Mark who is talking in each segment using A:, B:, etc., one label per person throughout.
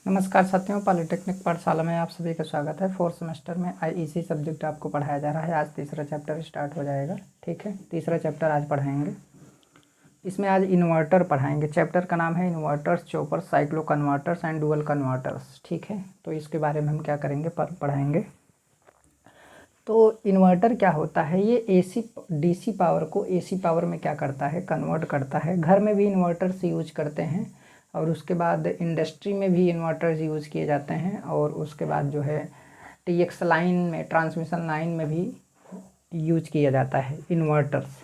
A: नमस्कार साथियों, पॉलिटेक्निक पाठशाला में आप सभी का स्वागत है। फोर्थ सेमेस्टर में आईईसी सब्जेक्ट आपको पढ़ाया जा रहा है। आज तीसरा चैप्टर स्टार्ट हो जाएगा। ठीक है, तीसरा चैप्टर आज पढ़ाएंगे। इसमें आज इन्वर्टर पढ़ाएंगे। चैप्टर का नाम है inverters, choppers, cyclo converters and dual converters. ठीक है, तो इसके बारे में हम क्या करेंगे, पढ़ाएंगे। तो इन्वर्टर क्या होता है, ये एसी डीसी पावर को एसी पावर में क्या करता है, कन्वर्ट करता है। घर में भी इन्वर्टर्स यूज करते हैं और उसके बाद इंडस्ट्री में भी इन्वर्टर्स यूज़ किए जाते हैं और उसके बाद जो है टीएक्स लाइन में, ट्रांसमिशन लाइन में भी यूज किया जाता है इन्वर्टर्स।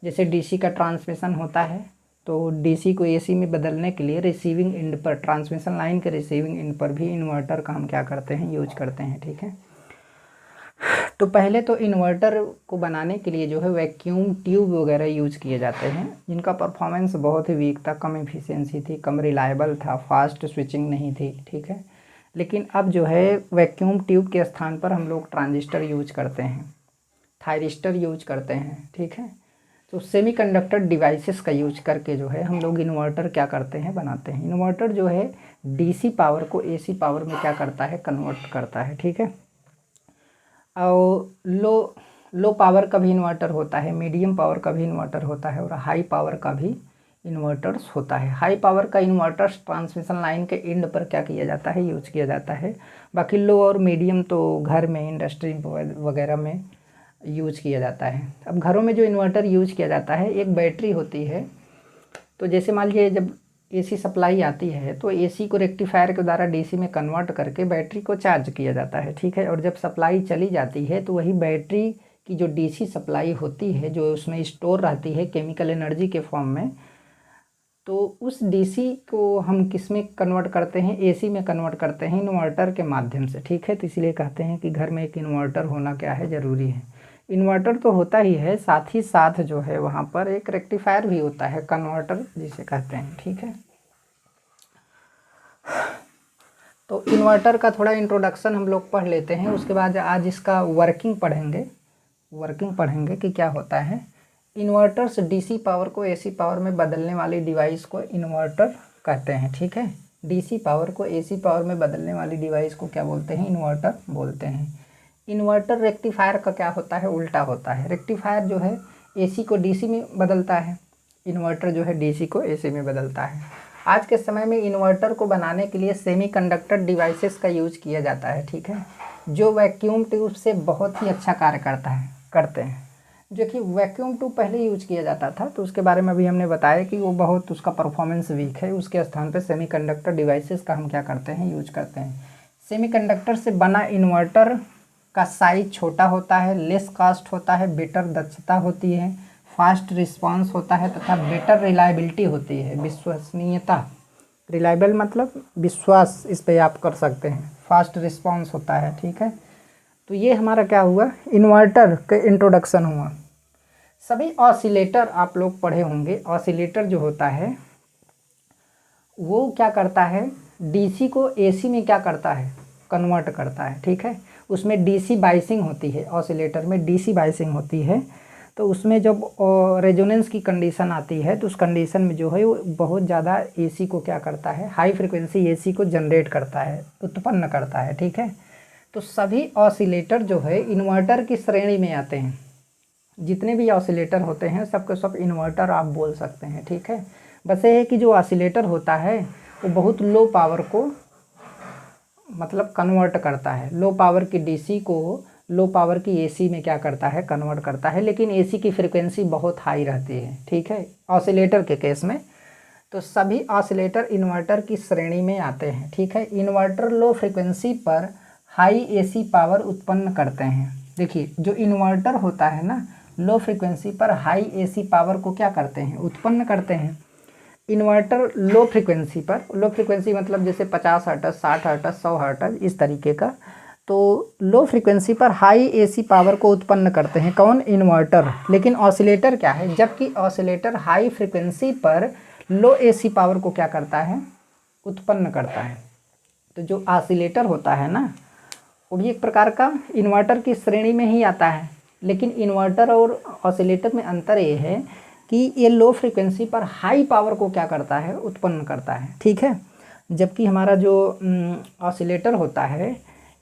A: जैसे डीसी का ट्रांसमिशन होता है तो डीसी को एसी में बदलने के लिए रिसीविंग एंड पर, ट्रांसमिशन लाइन के रिसीविंग एंड पर भी इन्वर्टर का हम क्या करते हैं, यूज करते हैं। ठीक है, तो पहले तो इन्वर्टर को बनाने के लिए जो है वैक्यूम ट्यूब वगैरह यूज किए जाते हैं, जिनका परफॉर्मेंस बहुत ही वीक था, कम एफिशिएंसी थी, कम रिलायबल था, फास्ट स्विचिंग नहीं थी। ठीक है, लेकिन अब जो है वैक्यूम ट्यूब के स्थान पर हम लोग ट्रांजिस्टर यूज करते हैं, थायरिस्टर यूज करते हैं। ठीक है, तो सेमीकंडक्टर डिवाइसेस का यूज करके जो है हम लोग इन्वर्टर क्या करते हैं, बनाते हैं। इन्वर्टर जो है डीसी पावर को एसी पावर में क्या करता है, कन्वर्ट करता है। ठीक है, और लो पावर का भी इन्वर्टर होता है, मीडियम पावर का भी इन्वर्टर होता है और हाई पावर का भी इन्वर्टर्स होता है। हाई पावर का इन्वर्टर्स ट्रांसमिशन लाइन के एंड पर क्या किया जाता है, यूज किया जाता है। बाकी लो और मीडियम तो घर में, इंडस्ट्री वगैरह में यूज किया जाता है। अब घरों में जो इन्वर्टर यूज किया जाता है, एक बैटरी होती है। तो जैसे मान लीजिए जब एसी सप्लाई आती है तो एसी को रेक्टिफायर के द्वारा डीसी में कन्वर्ट करके बैटरी को चार्ज किया जाता है। ठीक है, और जब सप्लाई चली जाती है तो वही बैटरी की जो डीसी सप्लाई होती है, जो उसमें स्टोर रहती है केमिकल एनर्जी के फॉर्म में, तो उस डीसी को हम किस में कन्वर्ट करते हैं, एसी में कन्वर्ट करते हैं, इन्वर्टर के माध्यम से। ठीक है, तो इसीलिए कहते हैं कि घर में एक इन्वर्टर होना क्या है, ज़रूरी है। इन्वर्टर तो होता ही है, साथ ही साथ जो है वहाँ पर एक रेक्टिफायर भी होता है, कन्वर्टर जिसे कहते हैं। ठीक है, तो इन्वर्टर का थोड़ा इंट्रोडक्शन हम लोग पढ़ लेते हैं, उसके बाद आज इसका वर्किंग पढ़ेंगे कि क्या होता है। इन्वर्टर्स डीसी पावर को एसी पावर में बदलने वाली डिवाइस को इन्वर्टर कहते हैं। ठीक है, डीसी पावर को एसी पावर में बदलने वाली डिवाइस को क्या बोलते हैं, इन्वर्टर बोलते हैं। इन्वर्टर रेक्टिफायर का क्या होता है, उल्टा होता है। रेक्टिफायर जो है एसी को डीसी में बदलता है, इन्वर्टर जो है डीसी को एसी में बदलता है। आज के समय में इन्वर्टर को बनाने के लिए सेमीकंडक्टर डिवाइसेस का यूज किया जाता है। ठीक है, जो वैक्यूम ट्यूब से बहुत ही अच्छा कार्य करते हैं। जो कि वैक्यूम ट्यूब पहले यूज किया जाता था, तो उसके बारे में अभी हमने बताया कि वो बहुत, उसका परफॉर्मेंस वीक है। उसके स्थान पे सेमीकंडक्टर डिवाइसेस का हम क्या करते हैं, यूज करते हैं। सेमीकंडक्टर से बना इन्वर्टर का साइज छोटा होता है, लेस कॉस्ट होता है, बेटर दक्षता होती है, फास्ट रिस्पांस होता है तथा बेटर रिलायबिलिटी होती है, विश्वसनीयता। रिलायबल मतलब विश्वास, इस पे आप कर सकते हैं। फास्ट रिस्पांस होता है। ठीक है, तो ये हमारा क्या हुआ, इन्वर्टर का इंट्रोडक्शन हुआ। सभी ऑसिलेटर आप लोग पढ़े होंगे। ऑसिलेटर जो होता है वो क्या करता है, डीसी को एसी में क्या करता है, कन्वर्ट करता है। ठीक है, उसमें डीसी बाइसिंग होती है, ऑसिलेटर में डीसी बाइसिंग होती है। तो उसमें जब रेजोनेंस की कंडीशन आती है तो उस कंडीशन में जो है वो बहुत ज़्यादा एसी को क्या करता है, हाई फ्रिक्वेंसी एसी को जनरेट करता है, उत्पन्न करता है। ठीक है, तो सभी ऑसिलेटर जो है इन्वर्टर की श्रेणी में आते हैं। जितने भी ऑसिलेटर होते हैं सबको सब इन्वर्टर आप बोल सकते हैं। ठीक है, बस ये है कि जो ऑसिलेटर होता है वो बहुत लो पावर को मतलब कन्वर्ट करता है। लो पावर की डीसी को लो पावर की एसी में क्या करता है, कन्वर्ट करता है, लेकिन एसी की फ्रिक्वेंसी बहुत हाई रहती है। ठीक है, ऑसिलेटर के केस में तो सभी ऑसिलेटर इन्वर्टर की श्रेणी में आते हैं। ठीक है, इन्वर्टर लो फ्रिक्वेंसी पर हाई एसी पावर उत्पन्न करते हैं। देखिए, जो इन्वर्टर होता है ना, लो फ्रिक्वेंसी पर हाई एसी पावर को क्या करते हैं, उत्पन्न करते हैं। इन्वर्टर लो फ्रिक्वेंसी पर, लो फ्रिक्वेंसी मतलब जैसे 50 हर्ट्ज, 60 हर्ट्ज, 100 हर्ट्ज, इस तरीके का, तो लो फ्रिक्वेंसी पर हाई एसी पावर को उत्पन्न करते हैं। कौन, इन्वर्टर। लेकिन ऑसिलेटर क्या है, जबकि ऑसिलेटर हाई फ्रिक्वेंसी पर लो एसी पावर को क्या करता है, उत्पन्न करता है। तो जो ऑसिलेटर होता है ना, वो भी एक प्रकार का इन्वर्टर की श्रेणी में ही आता है, लेकिन इन्वर्टर और ऑसिलेटर में अंतर ये है कि ये लो फ्रिक्वेंसी पर हाई पावर को क्या करता है, उत्पन्न करता है। ठीक है, जबकि हमारा जो ऑसिलेटर होता है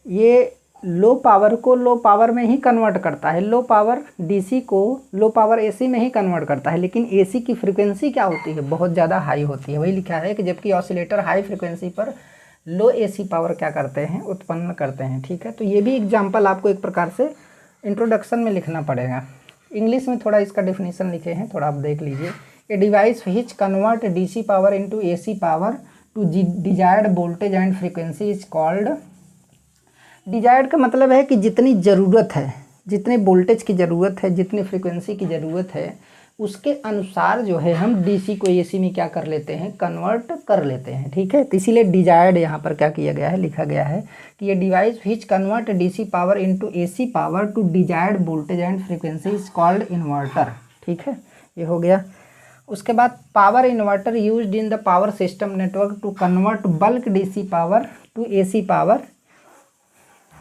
A: ये लो पावर को लो पावर में ही कन्वर्ट करता है, लो पावर डीसी को लो पावर एसी में ही कन्वर्ट करता है, लेकिन एसी की फ्रीक्वेंसी क्या होती है, बहुत ज़्यादा हाई होती है। वही लिखा है कि जबकि ऑसिलेटर हाई फ्रीक्वेंसी पर लो एसी पावर क्या करते हैं, उत्पन्न करते हैं। ठीक है, तो ये भी एग्जाम्पल आपको एक प्रकार से इंट्रोडक्शन में लिखना पड़ेगा। इंग्लिश में थोड़ा इसका डेफिनेशन लिखे हैं, थोड़ा आप देख लीजिए। A device which convert DC power into AC power to desired voltage and frequency is called. Desired का मतलब है कि जितनी ज़रूरत है, जितने वोल्टेज की ज़रूरत है, जितनी फ्रीक्वेंसी की ज़रूरत है, उसके अनुसार जो है हम डीसी को एसी में क्या कर लेते हैं, कन्वर्ट कर लेते हैं। ठीक है, तो इसीलिए डिजायर्ड यहाँ पर क्या किया गया है, लिखा गया है कि ये device which convert DC power into AC power to desired voltage and frequency is called inverter. ठीक है, ये हो गया। उसके बाद power inverter used in the power system network to convert bulk DC power to AC power.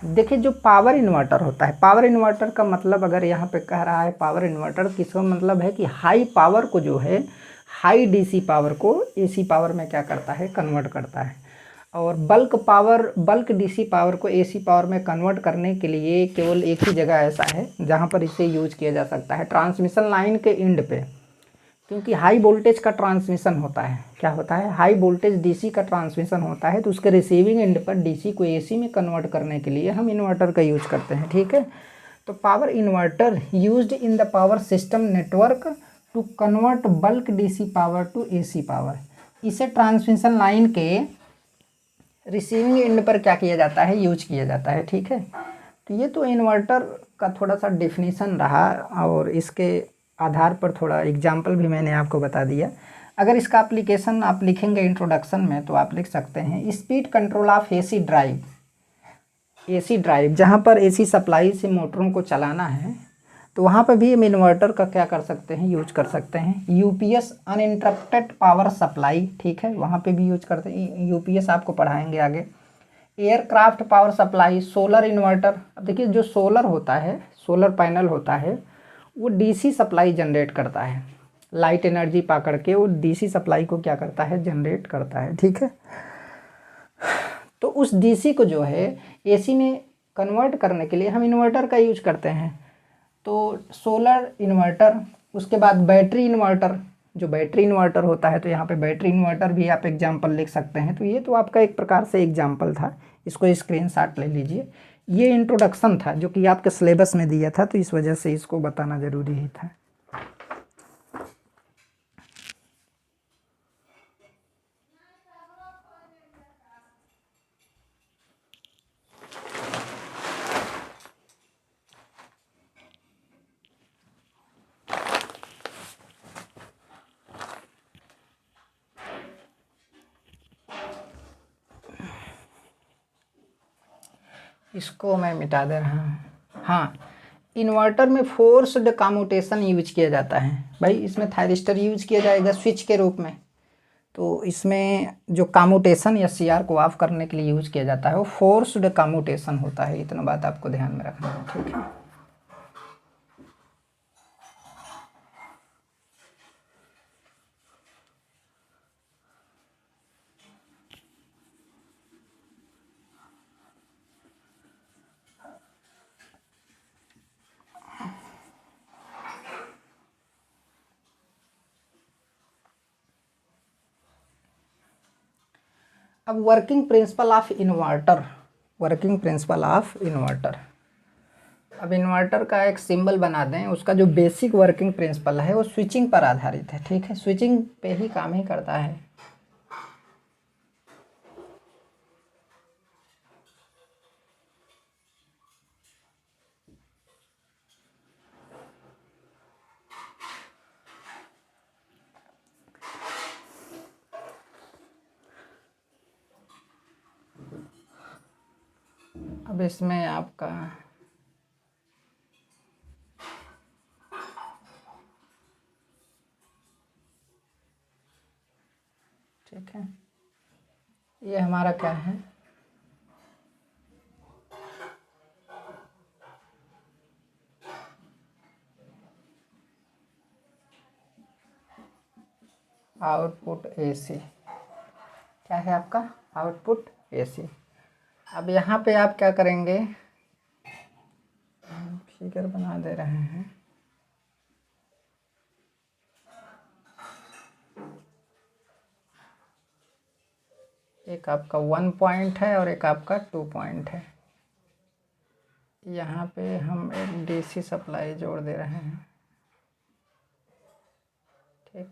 A: देखिए, जो power inverter होता है, पावर इन्वर्टर का मतलब अगर यहाँ पे कह रहा है पावर इन्वर्टर, किसका मतलब है कि हाई पावर को जो है, हाई डीसी पावर को एसी पावर में क्या करता है, कन्वर्ट करता है। और बल्क डीसी पावर को एसी पावर में कन्वर्ट करने के लिए केवल एक ही जगह ऐसा है जहाँ पर इसे यूज किया जा सकता है, ट्रांसमिशन लाइन के एंड पे। क्योंकि हाई वोल्टेज का ट्रांसमिशन होता है, क्या होता है, हाई वोल्टेज डीसी का ट्रांसमिशन होता है, तो उसके रिसीविंग एंड पर डीसी को एसी में कन्वर्ट करने के लिए हम इन्वर्टर का यूज करते हैं। ठीक है, तो power inverter used in the power system network to convert bulk DC power to AC power. इसे ट्रांसमिशन लाइन के रिसीविंग एंड पर क्या किया जाता है, यूज किया जाता है। ठीक है, तो ये तो इन्वर्टर का थोड़ा सा डेफिनेशन रहा, और इसके आधार पर थोड़ा एग्जाम्पल भी मैंने आपको बता दिया। अगर इसका एप्लीकेशन आप लिखेंगे इंट्रोडक्शन में तो आप लिख सकते हैं speed control of AC drive. AC drive जहाँ पर एसी सप्लाई से मोटरों को चलाना है, तो वहाँ पर भी हम इन्वर्टर का क्या कर सकते हैं, यूज कर सकते हैं। यूपीएस अनइंटरप्टेड पावर सप्लाई, ठीक है, वहाँ पे भी यूज करते हैं, यूपीएस आपको पढ़ाएंगे आगे। Aircraft power supply, solar inverter. अब देखिए, जो सोलर होता है, सोलर पैनल होता है, वो डीसी सप्लाई जनरेट करता है, लाइट एनर्जी पा करके वो डीसी सप्लाई को क्या करता है, जनरेट करता है। ठीक है, तो उस डीसी को जो है एसी में कन्वर्ट करने के लिए हम इन्वर्टर का यूज करते हैं। तो सोलर इन्वर्टर, उसके बाद बैटरी इन्वर्टर, जो बैटरी इन्वर्टर होता है, तो यहाँ पे बैटरी इन्वर्टर भी आप एग्जाम्पल लिख सकते हैं। तो ये तो आपका एक प्रकार से एग्जाम्पल था, इसको स्क्रीनशॉट ले लीजिए। ये इंट्रोडक्शन था जो कि आपके सिलेबस में दिया था, तो इस वजह से इसको बताना ज़रूरी ही था। इसको मैं मिटा दे रहा हूँ। हाँ, इन्वर्टर में फोर्स्ड कम्यूटेशन यूज किया जाता है। भाई, इसमें थायरिस्टर यूज किया जाएगा स्विच के रूप में, तो इसमें जो कम्यूटेशन या सीआर को ऑफ करने के लिए यूज किया जाता है वो फोर्स्ड कम्यूटेशन होता है। इतना बात आपको ध्यान में रखना है। ठीक है, अब working principle of inverter. Working principle of inverter, अब इन्वर्टर का एक सिंबल बना दें। उसका जो बेसिक वर्किंग प्रिंसिपल है वो स्विचिंग पर आधारित है। ठीक है, स्विचिंग पे ही काम ही करता है। अब इसमें आपका ठीक है, ये हमारा क्या है, आउटपुट एसी। क्या है आपका आउटपुट AC। अब यहाँ पे आप क्या करेंगे, फिगर बना दे रहे हैं। एक आपका 1 पॉइंट है और एक आपका 2 पॉइंट है। यहाँ पे हम एक DC सप्लाई जोड़ दे रहे हैं, ठीक।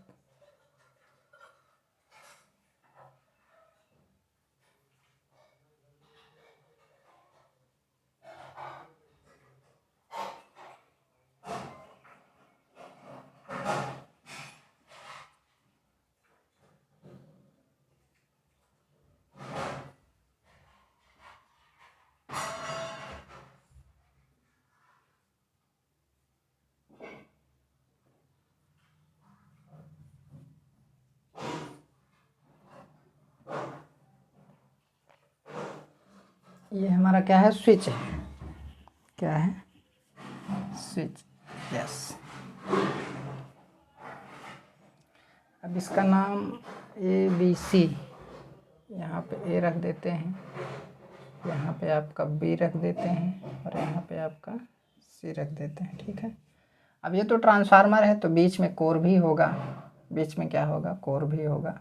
A: ये हमारा क्या है, स्विच है। क्या है, स्विच, यस। अब इसका नाम ABC, यहाँ पे A रख देते हैं, यहाँ पे आपका B रख देते हैं और यहाँ पे आपका C रख देते हैं, ठीक है। अब ये तो ट्रांसफार्मर है तो बीच में कोर भी होगा, बीच में क्या होगा, कोर भी होगा।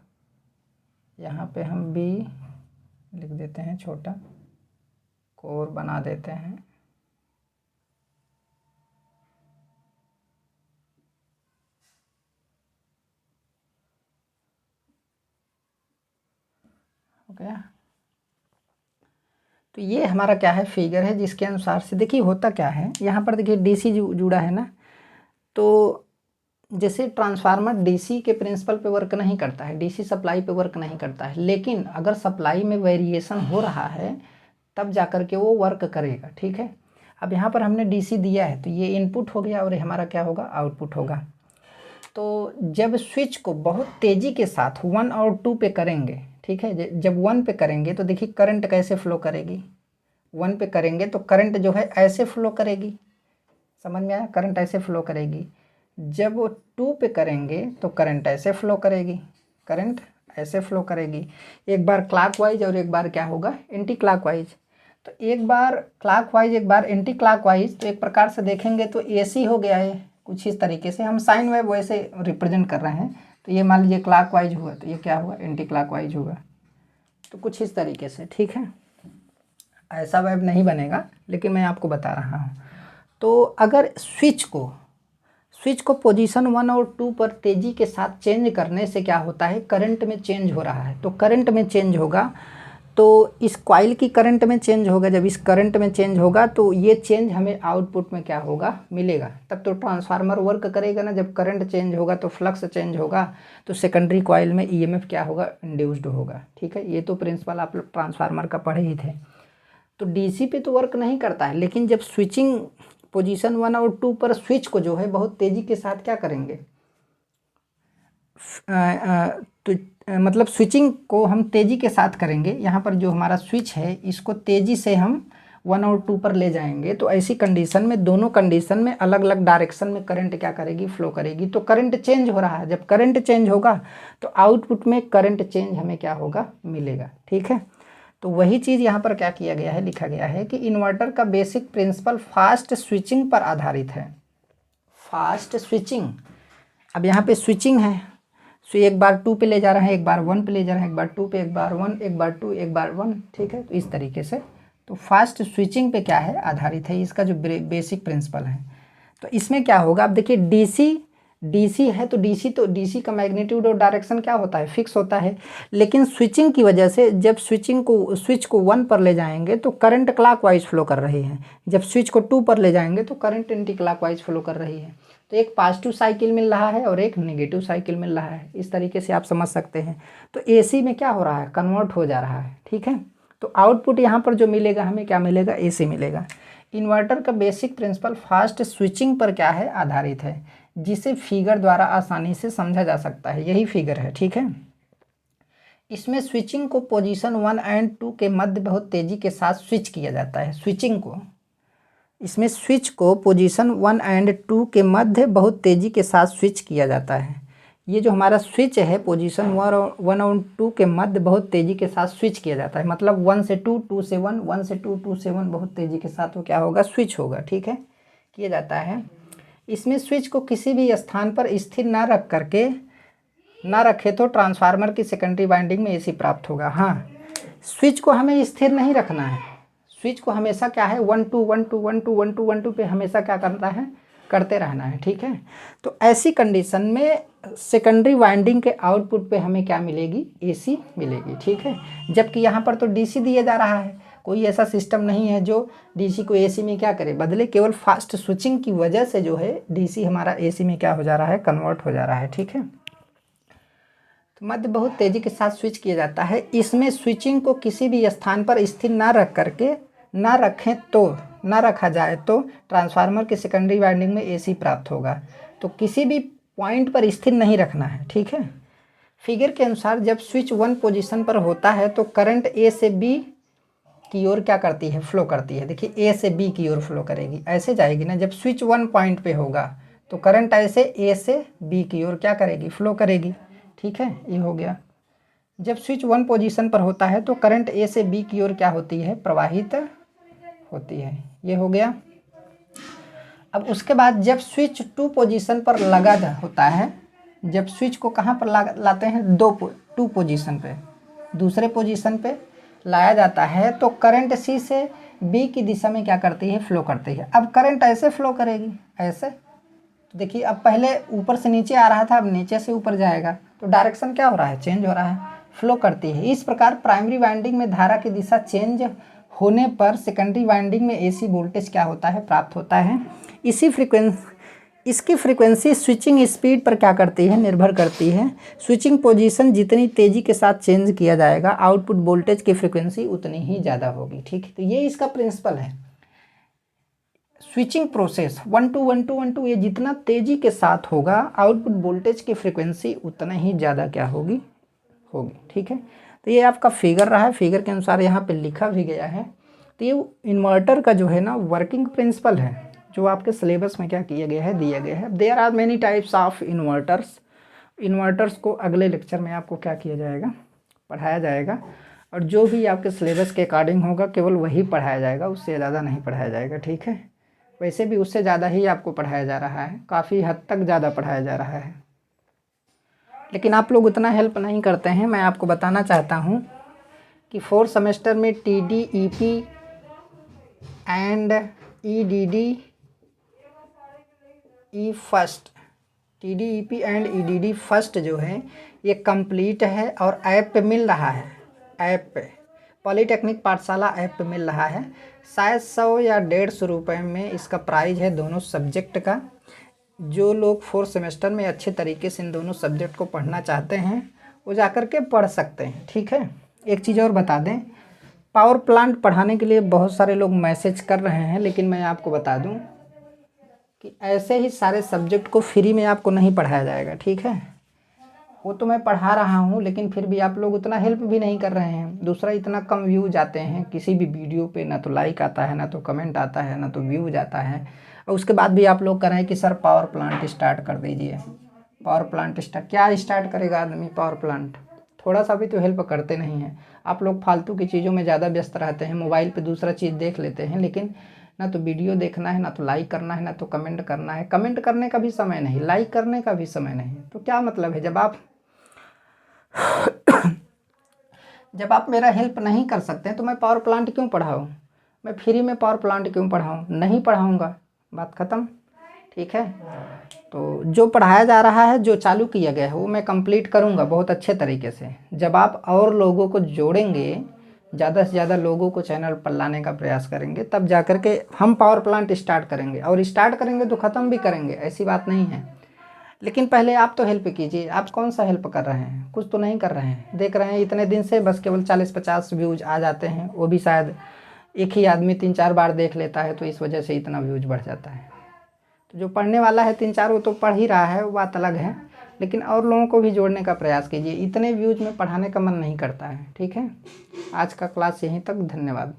A: यहाँ पे हम B लिख देते हैं छोटा, कोर बना देते हैं। हो गया। तो ये हमारा क्या है, फिगर है, जिसके अनुसार से देखिए होता क्या है। यहाँ पर देखिए DC जुड़ा है ना, तो जैसे ट्रांसफार्मर DC के प्रिंसिपल पे वर्क नहीं करता है, DC सप्लाई पे वर्क नहीं करता है, लेकिन अगर सप्लाई में वेरिएशन हो रहा है तब जाकर के वो वर्क करेगा, ठीक है। अब यहाँ पर हमने DC दिया है तो ये इनपुट हो गया और ये हमारा क्या होगा, आउटपुट होगा। तो जब स्विच को बहुत तेज़ी के साथ 1 और 2 पे करेंगे, ठीक है, जब 1 पे करेंगे तो देखिए करंट कैसे फ्लो करेगी। 1 पे करेंगे तो करंट जो है ऐसे फ्लो करेगी, समझ में आया, करंट ऐसे फ्लो करेगी। जब वो 2 पे करेंगे तो करंट ऐसे फ्लो करेगी, करंट ऐसे फ्लो करेगी। एक बार क्लॉकवाइज और एक बार क्या होगा, एंटी क्लॉकवाइज। तो एक बार क्लॉकवाइज एक बार एंटी क्लॉकवाइज, तो एक प्रकार से देखेंगे तो AC हो गया है। कुछ इस तरीके से हम साइन वेव वैसे रिप्रेजेंट कर रहे हैं। तो ये मान लीजिए क्लॉकवाइज हुआ तो ये क्या हुआ, एंटी क्लॉकवाइज होगा। तो कुछ इस तरीके से, ठीक है। ऐसा वेव नहीं बनेगा लेकिन मैं आपको बता रहा हूँ। तो अगर स्विच को पोजीशन 1 और 2 पर तेज़ी के साथ चेंज करने से क्या होता है, करंट में चेंज हो रहा है। तो करंट में चेंज होगा तो इस कॉइल की करंट में चेंज होगा। जब इस करंट में चेंज होगा तो ये चेंज हमें आउटपुट में क्या होगा, मिलेगा। तब तो ट्रांसफार्मर वर्क करेगा ना। जब करंट चेंज होगा तो फ्लक्स चेंज होगा, तो सेकेंडरी कॉइल में EMF क्या होगा, इंड्यूस्ड होगा, ठीक है। ये तो प्रिंसिपल आप लोग ट्रांसफार्मर का पढ़े ही थे। तो DC पे तो वर्क नहीं करता है, लेकिन जब स्विचिंग पोजीशन 1 और 2 पर स्विच को जो है बहुत तेज़ी के साथ क्या करेंगे, तो मतलब स्विचिंग को हम तेज़ी के साथ करेंगे। यहाँ पर जो हमारा स्विच है इसको तेज़ी से हम 1 और 2 पर ले जाएंगे। तो ऐसी कंडीशन में, दोनों कंडीशन में अलग अलग डायरेक्शन में करंट क्या करेगी, फ्लो करेगी। तो करंट चेंज हो रहा है, जब करंट चेंज होगा तो आउटपुट में करंट चेंज हमें क्या होगा, मिलेगा, ठीक है। तो वही चीज़ यहाँ पर क्या किया गया है, लिखा गया है कि इन्वर्टर का बेसिक प्रिंसिपल फास्ट स्विचिंग पर आधारित है। फास्ट स्विचिंग, अब यहाँ पे स्विचिंग है, सो एक बार 2 पे ले जा रहा है, एक बार 1 पे ले जा रहा है, एक बार 2 पे, एक बार 1, एक बार 2, एक बार 1, ठीक है। तो इस तरीके से तो फास्ट स्विचिंग पे क्या है, आधारित है, इसका जो बेसिक प्रिंसिपल है। तो इसमें क्या होगा, अब देखिए DC है तो DC का मैग्नीट्यूड और डायरेक्शन क्या होता है, फिक्स होता है। लेकिन स्विचिंग की वजह से जब स्विच को 1 पर ले जाएंगे तो करंट क्लॉकवाइज फ्लो कर रही है, जब स्विच को 2 पर ले जाएंगे तो करंट एंटी क्लॉकवाइज फ्लो कर रही है। तो एक पॉजिटिव साइकिल मिल रहा है और एक नेगेटिव साइकिल मिल रहा है। इस तरीके से आप समझ सकते हैं। तो AC में क्या हो रहा है, कन्वर्ट हो जा रहा है, ठीक है। तो आउटपुट यहाँ पर जो मिलेगा हमें क्या मिलेगा, AC मिलेगा। इन्वर्टर का बेसिक प्रिंसिपल फास्ट स्विचिंग पर क्या है, आधारित है, जिसे फिगर द्वारा आसानी से समझा जा सकता है। यही फिगर है, ठीक है। इसमें स्विचिंग को पोजीशन 1 और 2 के मध्य बहुत तेज़ी के साथ स्विच किया जाता है। इसमें स्विच को पोजीशन 1 और 2 के मध्य बहुत तेज़ी के साथ स्विच किया जाता है। ये जो हमारा स्विच है पोजीशन 1 और 2 के मध्य बहुत तेज़ी के साथ स्विच किया जाता है, मतलब 1 से 2, 2 से 1, 1 से 2, 2 से 1 बहुत तेज़ी के साथ वो क्या होगा, स्विच होगा। ठीक है, किया जाता है। इसमें स्विच को किसी भी स्थान पर स्थिर ना रखे तो ट्रांसफार्मर की सेकेंडरी वाइंडिंग में एसी प्राप्त होगा। हाँ, स्विच को हमें स्थिर नहीं रखना है, स्विच को हमेशा क्या है 1 2 1 2 1 2 1 2 1 2 पे हमेशा क्या करना है, करते रहना है। ठीक है, तो ऐसी कंडीशन में सेकेंडरी वाइंडिंग के आउटपुट पे हमें क्या मिलेगी, एसी मिलेगी। ठीक है, जबकि यहाँ पर तो डीसी दिया जा रहा है, कोई ऐसा सिस्टम नहीं है जो डीसी को एसी में क्या करे, बदले। केवल फास्ट स्विचिंग की वजह से जो है डीसी हमारा एसी में क्या हो जा रहा है, कन्वर्ट हो जा रहा है। ठीक है, तो मध्य बहुत तेज़ी के साथ स्विच किया जाता है। इसमें स्विचिंग को किसी भी स्थान पर स्थिर ना रखा जाए तो ट्रांसफार्मर की सेकेंडरी वाइंडिंग में एसी प्राप्त होगा। तो किसी भी पॉइंट पर स्थिर नहीं रखना है। ठीक है, फिगर के अनुसार जब स्विच 1 पोजीशन पर होता है तो करंट ए से बी की ओर क्या करती है, फ्लो करती है। देखिए ए से बी की ओर फ्लो करेगी, ऐसे जाएगी ना। जब स्विच 1 पॉइंट पे होगा तो करंट ऐसे ए से बी की ओर क्या करेगी, फ्लो करेगी। ठीक है, ये हो गया। जब स्विच 1 पोजीशन पर होता है तो करंट ए से बी की ओर क्या होती है, प्रवाहित होती है। ये हो गया। अब उसके बाद जब स्विच 2 पोजीशन पर लगा होता है, जब स्विच को कहाँ पर लाते हैं, 2 पोजीशन पे, दूसरे पोजीशन पे लाया जाता है तो करंट सी से बी की दिशा में क्या करती है, फ्लो करती है। अब करंट ऐसे फ्लो करेगी, ऐसे। तो देखिए अब पहले ऊपर से नीचे आ रहा था, अब नीचे से ऊपर जाएगा, तो डायरेक्शन क्या हो रहा है, चेंज हो रहा है, फ्लो करती है। इस प्रकार प्राइमरी वाइंडिंग में धारा की दिशा चेंज होने पर सेकेंडरी वाइंडिंग में एसी वोल्टेज क्या होता है, प्राप्त होता है। इसकी फ्रीक्वेंसी स्विचिंग स्पीड पर क्या करती है, निर्भर करती है। स्विचिंग पोजीशन जितनी तेज़ी के साथ चेंज किया जाएगा आउटपुट वोल्टेज की फ्रीक्वेंसी उतनी ही ज़्यादा होगी। ठीक है, तो ये इसका प्रिंसिपल है। स्विचिंग प्रोसेस 1 2 1 2 1 2 ये जितना तेज़ी के साथ होगा आउटपुट वोल्टेज की फ्रीक्वेंसी उतना ही ज़्यादा क्या होगी। ठीक है, तो ये आपका फिगर रहा है, फिगर के अनुसार यहाँ पे लिखा भी गया है। तो ये इन्वर्टर का जो है ना वर्किंग प्रिंसिपल है, जो आपके सिलेबस में क्या किया गया है, दिया गया है। There are many types of inverters को अगले लेक्चर में आपको क्या किया जाएगा, पढ़ाया जाएगा। और जो भी आपके सिलेबस के अकॉर्डिंग होगा केवल वही पढ़ाया जाएगा, उससे ज़्यादा नहीं पढ़ाया जाएगा। ठीक है, वैसे भी उससे ज़्यादा ही आपको पढ़ाया जा रहा है, काफ़ी हद तक ज़्यादा पढ़ाया जा रहा है, लेकिन आप लोग उतना हेल्प नहीं करते हैं। मैं आपको बताना चाहता हूँ कि 4th सेमेस्टर में TDEP एंड EDD फर्स्ट जो है ये कंप्लीट है और ऐप पे मिल रहा है, ऐप पे पॉलीटेक्निक पाठशाला ऐप पे मिल रहा है। शायद 100 या 150 रुपये में इसका प्राइस है दोनों सब्जेक्ट का। जो लोग 4th सेमेस्टर में अच्छे तरीके से इन दोनों सब्जेक्ट को पढ़ना चाहते हैं वो जाकर के पढ़ सकते हैं। ठीक है, एक चीज़ और बता दें, पावर प्लांट पढ़ाने के लिए बहुत सारे लोग मैसेज कर रहे हैं, लेकिन मैं आपको बता दूं कि ऐसे ही सारे सब्जेक्ट को फ्री में आपको नहीं पढ़ाया जाएगा। ठीक है, वो तो मैं पढ़ा रहा हूँ, लेकिन फिर भी आप लोग उतना हेल्प भी नहीं कर रहे हैं। दूसरा, इतना कम व्यूज आते हैं किसी भी वीडियो पे, ना तो लाइक आता है, ना तो कमेंट आता है, ना तो व्यूज आता है। और उसके बाद भी आप लोग कह रहे हैं कि सर पावर प्लांट स्टार्ट कर दीजिए। पावर प्लांट क्या स्टार्ट करेगा आदमी पावर प्लांट, थोड़ा सा भी तो हेल्प करते नहीं हैं। आप लोग फालतू की चीज़ों में ज़्यादा व्यस्त रहते हैं, मोबाइल पे दूसरा चीज़ देख लेते हैं, लेकिन ना तो वीडियो देखना है, ना तो लाइक करना है, ना तो कमेंट करना है। कमेंट करने का भी समय नहीं, लाइक करने का भी समय नहीं, तो क्या मतलब है। जब आप मेरा हेल्प नहीं कर सकते तो मैं पावर प्लांट क्यों पढ़ाऊँ, मैं फ्री में पावर प्लांट क्यों पढ़ाऊँ, नहीं पढ़ाऊँगा, बात ख़त्म। ठीक है, तो जो पढ़ाया जा रहा है, जो चालू किया गया है वो मैं कंप्लीट करूँगा बहुत अच्छे तरीके से। जब आप और लोगों को जोड़ेंगे, ज़्यादा से ज़्यादा लोगों को चैनल पर लाने का प्रयास करेंगे, तब जा कर के हम पावर प्लांट स्टार्ट करेंगे। और स्टार्ट करेंगे तो ख़त्म भी करेंगे, ऐसी बात नहीं है। लेकिन पहले आप तो हेल्प कीजिए। आप कौन सा हेल्प कर रहे हैं, कुछ तो नहीं कर रहे हैं। देख रहे हैं इतने दिन से बस केवल 40-50 व्यूज आ जाते हैं, वो भी शायद एक ही आदमी 3-4 बार देख लेता है, तो इस वजह से इतना व्यूज बढ़ जाता है। तो जो पढ़ने वाला है 3-4 वो तो पढ़ ही रहा है, वो बात अलग है, लेकिन और लोगों को भी जोड़ने का प्रयास कीजिए। इतने व्यूज में पढ़ाने का मन नहीं करता है। ठीक है, आज का क्लास यहीं तक, धन्यवाद।